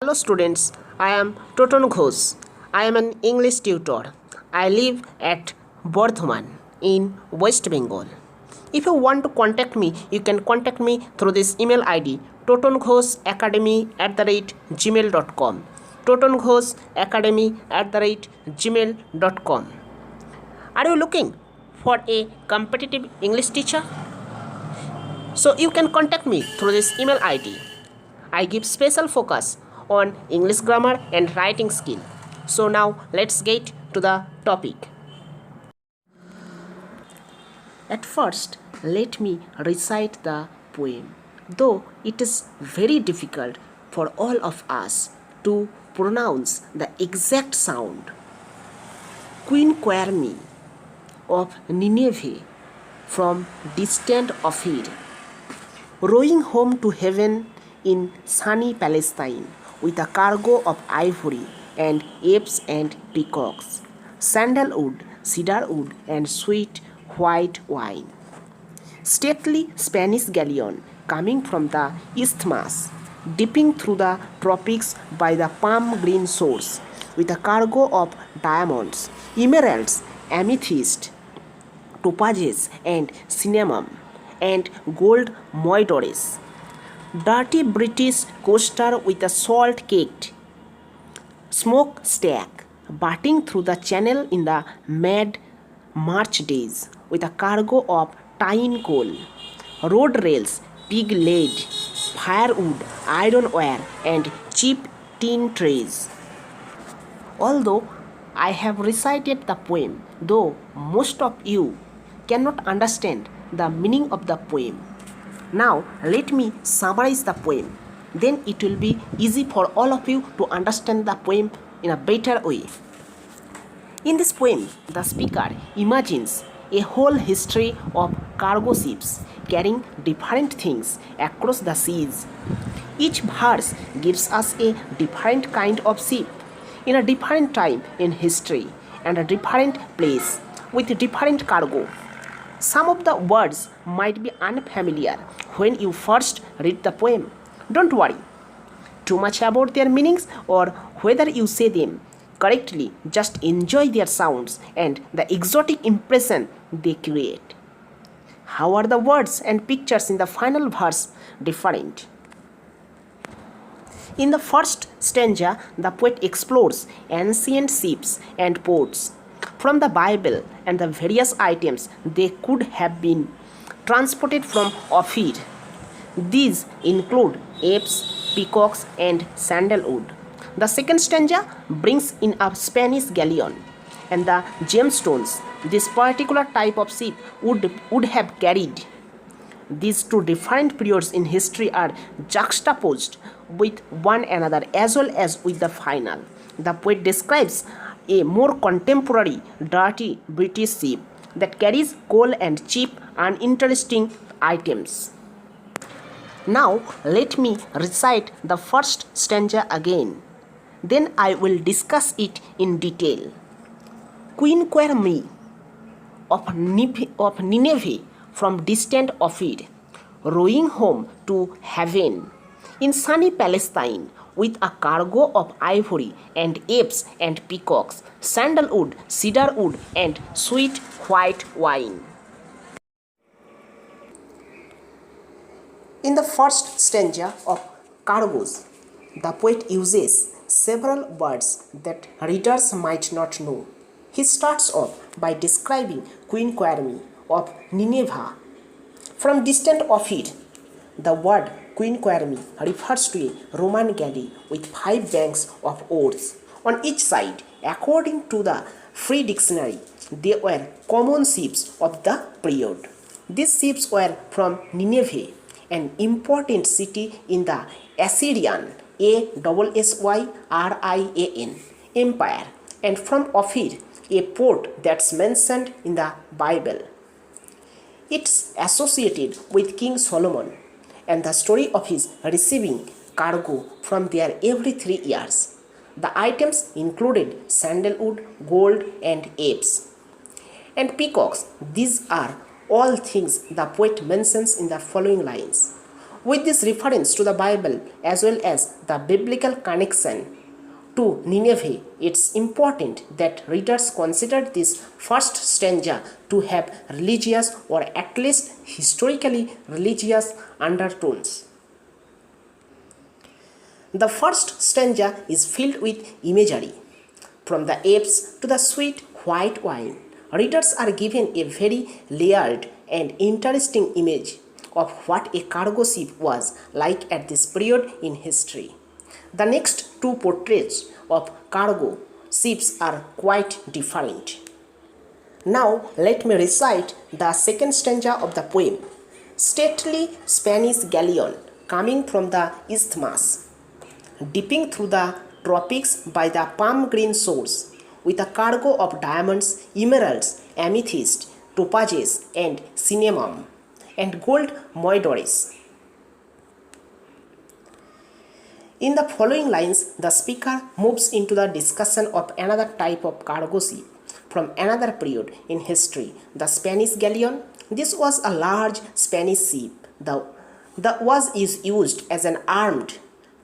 Hello students, I am Toton Ghosh. I am an English tutor. I live at Bardhaman in West Bengal. If you want to contact me, you can contact me through this email ID totonghoshacademy@gmail.com. totonghoshacademy@gmail.com. Are you looking for a competitive English teacher? So you can contact me through this email ID. I give special focus on English grammar and writing skill. So now let's get to the topic. At first, let me recite the poem, though it is very difficult for all of us to pronounce the exact sound. Queen Querme of Nineveh from distant Ophir, rowing home to heaven in sunny Palestine with a cargo of ivory and apes and peacocks, sandalwood, cedarwood, and sweet white wine. Stately Spanish galleon coming from the isthmus, dipping through the tropics by the palm green shores with a cargo of diamonds, emeralds, amethyst, topazes, and cinnamon, and gold moidores. Dirty British coaster with a salt-caked smokestack butting through the channel in the mad March days with a cargo of tin coal, road rails, pig lead, firewood, ironware, and cheap tin trays. Although I have recited the poem, though most of you cannot understand the meaning of the poem. Now let me summarize the poem. Then it will be easy for all of you to understand the poem in a better way. In this poem, the speaker imagines a whole history of cargo ships carrying different things across the seas. Each verse gives us a different kind of ship in a different time in history and a different place with different cargo. Some of the words might be unfamiliar when you first read the poem. Don't worry too much about their meanings or whether you say them correctly. Just enjoy their sounds and the exotic impression they create. How are the words and pictures in the final verse different? In the first stanza, the poet explores ancient ships and ports from the Bible and the various items they could have been transported from Ophir. These include apes, peacocks, and sandalwood. The second stanza brings in a Spanish galleon and the gemstones this particular type of ship would have carried. These two different periods in history are juxtaposed with one another as well as with the final. The poet describes a more contemporary dirty British ship that carries coal and cheap uninteresting items. Now let me recite the first stanza again. Then I will discuss it in detail. Queen Querme of Nineveh from distant Ophir, rowing home to heaven in sunny Palestine with a cargo of ivory and apes and peacocks, sandalwood, cedarwood, and sweet white wine. In the first stanza of Cargos, the poet uses several words that readers might not know. He starts off by describing Queen Querme of Nineveh from distant Ophir. The word Queen Querme refers to a Roman galley with 5 banks of oars on each side. According to the Free Dictionary, they were common ships of the period. These ships were from Nineveh, an important city in the Assyrian Empire, and from Ophir, a port that's mentioned in the Bible. It's associated with King Solomon and the story of his receiving cargo from there every 3 years. The items included sandalwood, gold, and apes, and peacocks. These are all things the poet mentions in the following lines. With this reference to the Bible as well as the biblical connection to Nineveh, it's important that readers consider this first stanza to have religious or at least historically religious undertones. The first stanza is filled with imagery. From the apes to the sweet white wine, readers are given a very layered and interesting image of what a cargo ship was like at this period in history. The next two portraits of cargo ships are quite different. Now let me recite the second stanza of the poem. Stately Spanish galleon coming from the isthmus, dipping through the tropics by the palm green shores, with a cargo of diamonds, emeralds, amethyst, topazes, and cinnamon, and gold moidores. In the following lines, the speaker moves into the discussion of another type of cargo ship from another period in history, the Spanish galleon. This was a large Spanish ship that was used as an armed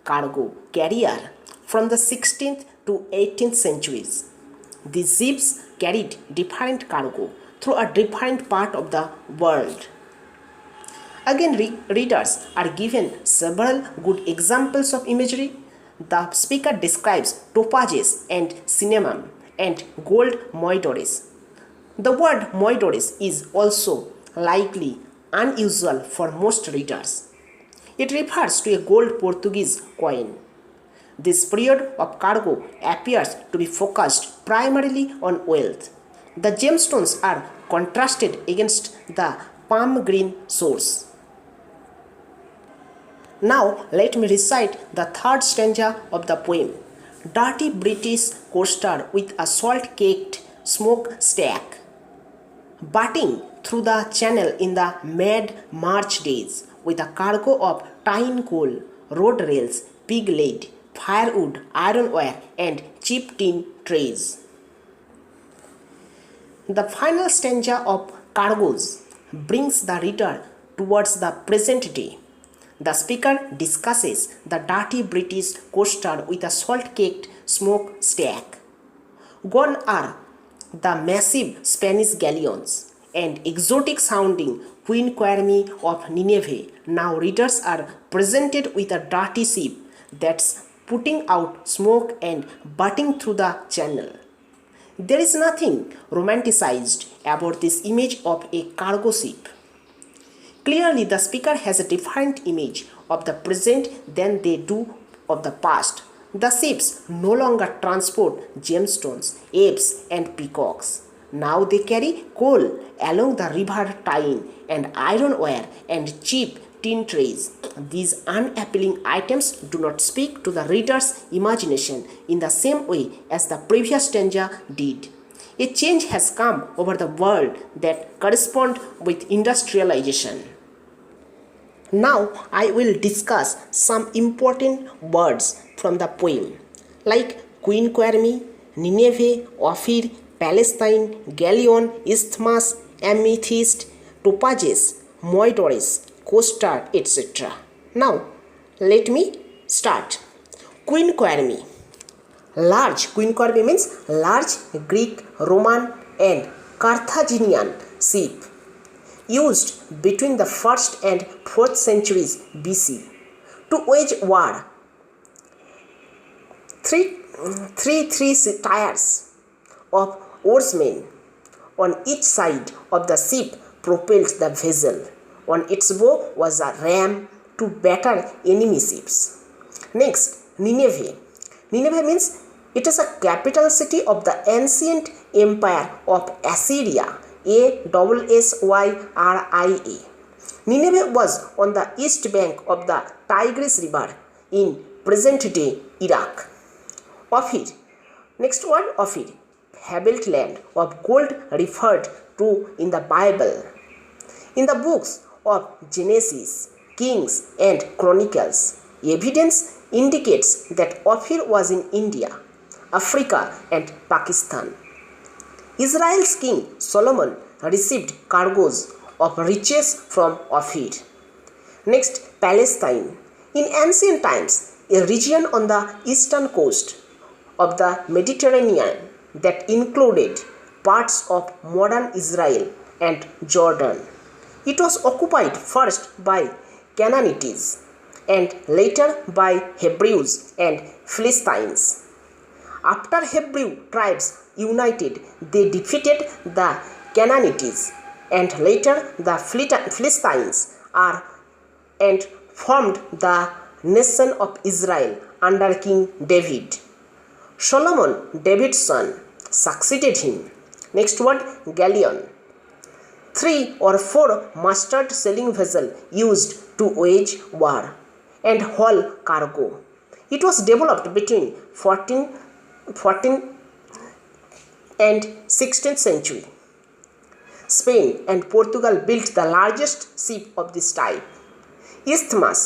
cargo carrier from the 16th to 18th centuries. These ships carried different cargo through a different part of the world. Again, readers are given several good examples of imagery. The speaker describes topazes and cinnamon and gold moidores. The word moidores is also likely unusual for most readers. It refers to a gold Portuguese coin. This period of cargo appears to be focused primarily on wealth. The gemstones are contrasted against the palm green shores. Now let me recite the third stanza of the poem. Dirty British coaster with a salt-caked smokestack, butting through the channel in the mad March days with a cargo of tin coal, road rails, pig lead, firewood, ironware, and cheap tin trays. The final stanza of Cargoes brings the reader towards the present day. The speaker discusses the dirty British coaster with a salt-caked smokestack. Gone are the massive Spanish galleons and exotic-sounding Queen Quereme of Nineveh. Now readers are presented with a dirty ship that's putting out smoke and butting through the channel. There is nothing romanticized about this image of a cargo ship. Clearly, the speaker has a different image of the present than they do of the past. The ships no longer transport gemstones, apes, and peacocks. Now they carry coal along the river Tyne and ironware and cheap tin trays. These unappealing items do not speak to the reader's imagination in the same way as the previous stanza did. A change has come over the world that corresponds with industrialization. Now I will discuss some important words from the poem like Queen Quereme, Nineveh, Ophir, Palestine, Galleon, Isthmus, Amethyst, Topazes, Moidores, Coaster, etc. Now let me start. Queen Quereme. Large. Queen Quereme means large Greek, Roman and Carthaginian ship used between the 1st and 4th centuries BC to wage war. Three tiers of oarsmen on each side of the ship propelled the vessel. On its bow was a ram to batter enemy ships. Next, Nineveh. Nineveh means it is a capital city of the ancient empire of Assyria. Assyria. Nineveh was on the east bank of the Tigris River in present-day Iraq. Ophir. Next word, Ophir. Fabled land of gold referred to in the Bible. In the books of Genesis, Kings and Chronicles, evidence indicates that Ophir was in India, Africa and Pakistan. Israel's king Solomon received cargoes of riches from Ophir. Next, Palestine. In ancient times, a region on the eastern coast of the Mediterranean that included parts of modern Israel and Jordan. It was occupied first by Canaanites and later by Hebrews and Philistines. After Hebrew tribes united, they defeated the Canaanites and later the Philistines and formed the nation of Israel under King David. Solomon, David's son, succeeded him. Next word, galleon. 3 or 4 mustard sailing vessels used to wage war and haul cargo. It was developed between 14th and 16th century. Spain and Portugal built the largest ship of this type. Isthmus,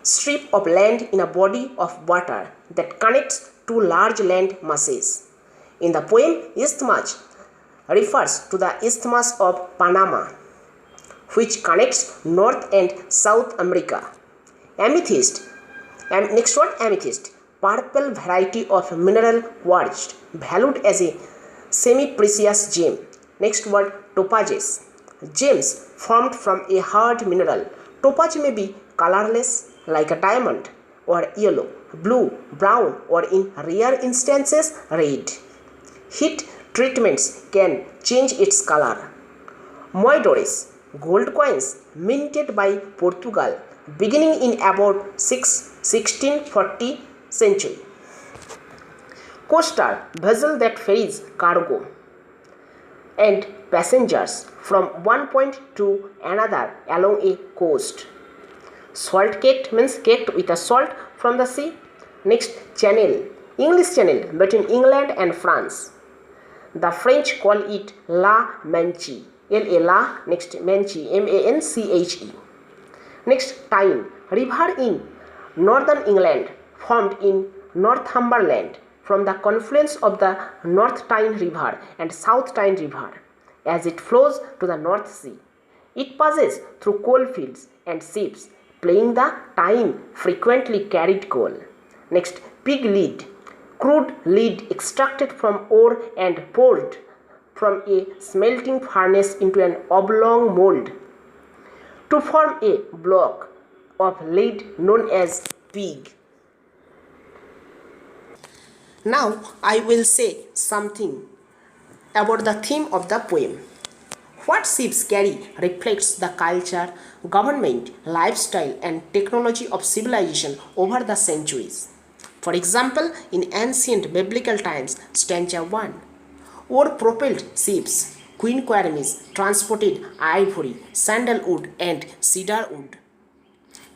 strip of land in a body of water that connects two large land masses. In the poem, Isthmus refers to the Isthmus of Panama, which connects North and South America. Amethyst, next word, amethyst, purple variety of mineral quartz, valued as a semi-precious gem. Next word, topazes, gems formed from a hard mineral. Topaz may be colorless like a diamond, or yellow, blue, brown, or in rare instances red. Heat treatments can change its color. Moedores, gold coins minted by Portugal beginning in about 1640 century. Coaster, vessel that ferries cargo and passengers from one point to another along a coast. Salt caked means caked with a salt from the sea. Next, channel, English channel between England and France. The French call it La Manche, L-A La, next Manche, M-A-N-C-H-E. Next, Tyne, river in northern England formed in Northumberland from the confluence of the North Tyne River and South Tyne River as it flows to the North Sea. It passes through coal fields and ships plying the Tyne frequently carried coal. Next, pig lead, crude lead extracted from ore and poured from a smelting furnace into an oblong mold to form a block of lead known as pig. Now I will say something about the theme of the poem. What ships carry reflects the culture, government, lifestyle, and technology of civilization over the centuries. For example, in ancient biblical times, stanza 1, oar-propelled ships, Queen Quaramis transported ivory, sandalwood, and cedar wood.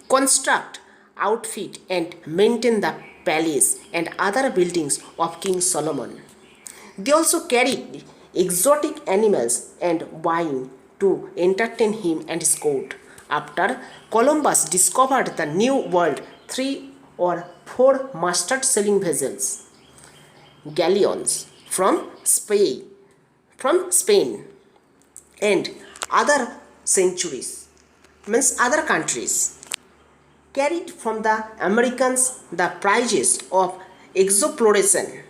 Construct, outfit, and maintain the palace and other buildings of King Solomon. They also carried exotic animals and wine to entertain him and his court. After Columbus discovered the New World, 3 or 4 mustard sailing vessels, galleons from Spain and other countries, carried from the Americans the prizes of exploration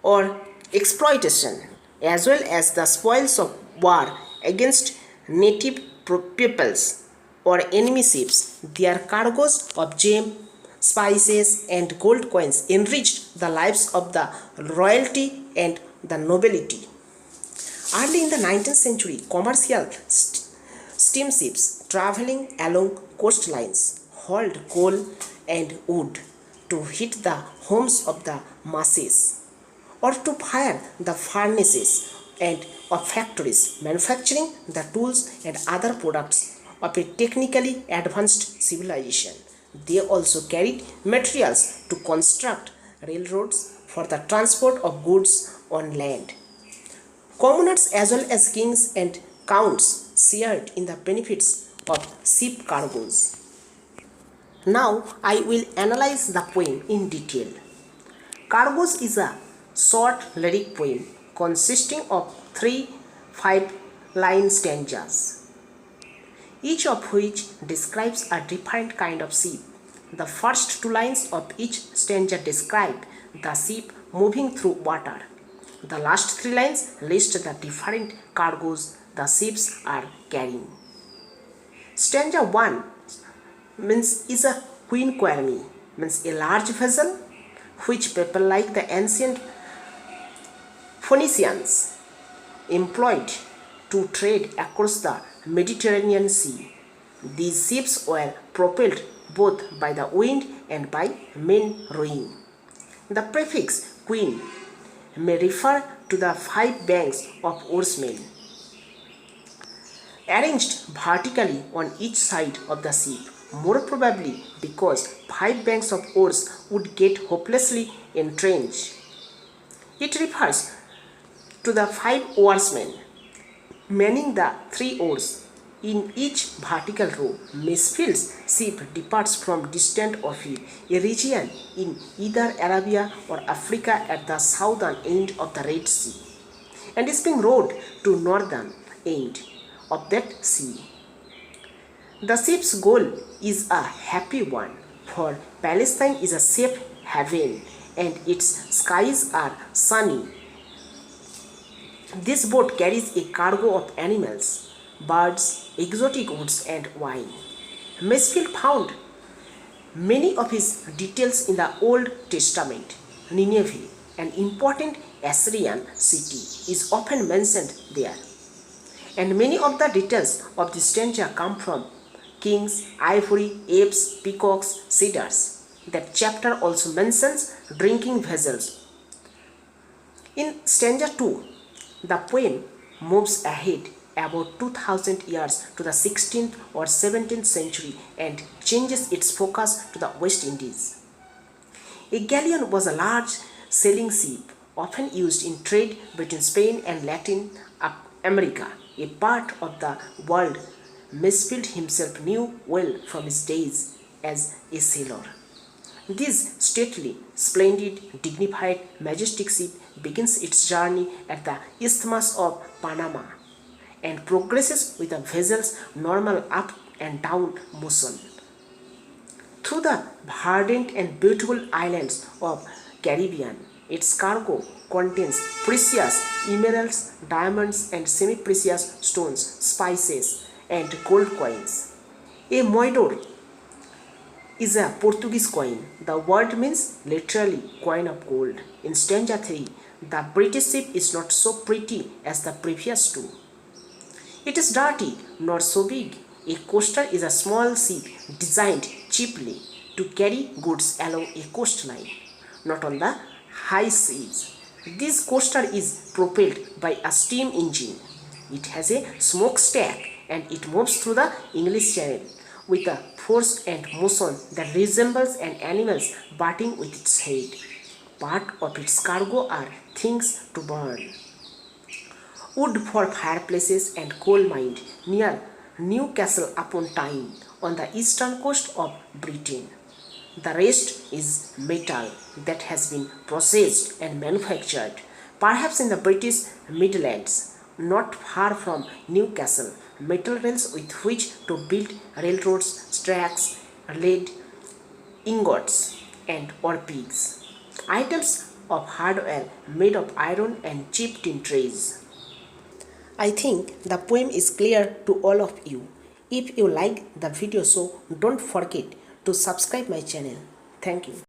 or exploitation, as well as the spoils of war against native peoples or enemy ships. Their cargoes of gems, spices, and gold coins enriched the lives of the royalty and the nobility. Early in the 19th century, commercial steamships traveling along coastlines hauled coal and wood to heat the homes of the masses or to fire the furnaces and of factories manufacturing the tools and other products of a technically advanced civilization. They also carried materials to construct railroads for the transport of goods on land. Commoners as well as kings and counts shared in the benefits of ship cargoes. Now I will analyze the poem in detail. Cargoes is a short lyric poem consisting of 3 5-line stanzas. each of which describes a different kind of ship. The first two lines of each stanza describe the ship moving through water. The last three lines list the different cargoes the ships are carrying. Stanza 1 is a quinquereme, means a large vessel which people like the ancient Phoenicians employed to trade across the Mediterranean Sea. These ships were propelled both by the wind and by men rowing. The prefix queen may refer to the 5 banks of oarsmen arranged vertically on each side of the ship, more probably because 5 banks of oars would get hopelessly entrenched. It refers to the 5 oarsmen manning the 3 oars in each vertical row. Miss Field's ship departs from distant Ophir, a region in either Arabia or Africa at the southern end of the Red Sea, and is being rowed to northern end of that sea. The ship's goal is a happy one, for Palestine is a safe haven and its skies are sunny. This boat carries a cargo of animals, birds, exotic woods and wine. Masefield found many of his details in the Old Testament. Nineveh, an important Assyrian city, is often mentioned there. And many of the details of the stanza come from kings, ivory, apes, peacocks, cedars. That chapter also mentions drinking vessels. In stanza 2, the poem moves ahead about 2000 years to the 16th or 17th century and changes its focus to the West Indies. A galleon was a large sailing ship often used in trade between Spain and Latin America, a part of the world Masefield himself knew well from his days as a sailor. This stately, splendid, dignified, majestic ship begins its journey at the Isthmus of Panama and progresses with the vessel's normal up and down motion through the verdant and beautiful islands of Caribbean. Its cargo contains precious emeralds, diamonds and semi-precious stones, spices and gold coins. A moedor is a Portuguese coin. The word means literally coin of gold. In stanza 3, the British ship is not so pretty as the previous two. It is dirty, not so big. A coaster is a small ship designed cheaply to carry goods along a coastline, not on the high seas. This coaster is propelled by a steam engine. It has a smokestack and it moves through the English Channel with a force and motion that resembles an animal's butting with its head. Part of its cargo are things to burn: wood for fireplaces and coal mined near Newcastle upon Tyne on the eastern coast of Britain. The rest is metal that has been processed and manufactured, perhaps in the British Midlands, not far from Newcastle. Metal rails with which to build railroads, tracks, lead ingots and or pigs. Items of hardware made of iron and chipped in trays. I think the poem is clear to all of you. If you like the video, so don't forget to subscribe my channel. Thank you.